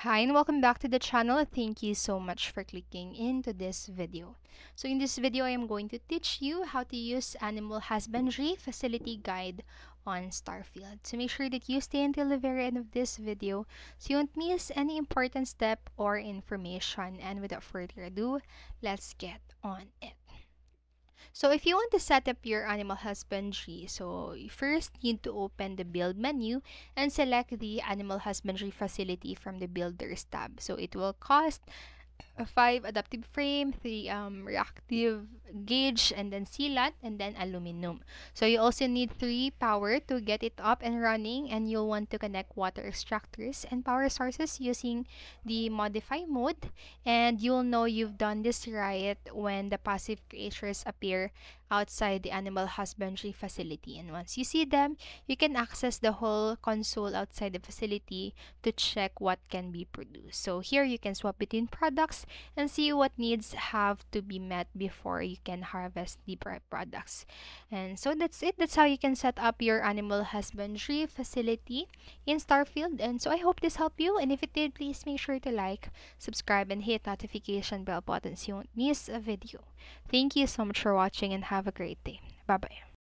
Hi and welcome back to the channel. Thank you so much for clicking into this video. So in this video, I am going to teach you how to use Animal Husbandry Facility Guide on Starfield. So make sure that you stay until the very end of this video so you won't miss any important step or information. And without further ado, let's get on it. So if you want to set up your animal husbandry, so you first need to open the build menu and select the animal husbandry facility from the builders tab. So it will cost a 5 adaptive frame, 3 reactive gauge, and then sealant, and then aluminum. So you also need 3 power to get it up and running, and you'll want to connect water extractors and power sources using the modify mode. And you'll know you've done this right when the passive creatures appear outside the animal husbandry facility. And once you see them, you can access the whole console outside the facility to check what can be produced. So here you can swap between products and see what needs have to be met before you can harvest the products. And so that's it. That's how you can set up your animal husbandry facility in Starfield. And so I hope this helped you. And if it did, please make sure to like, subscribe, and hit notification bell button so you won't miss a video. Thank you so much for watching and have a great day. Bye bye.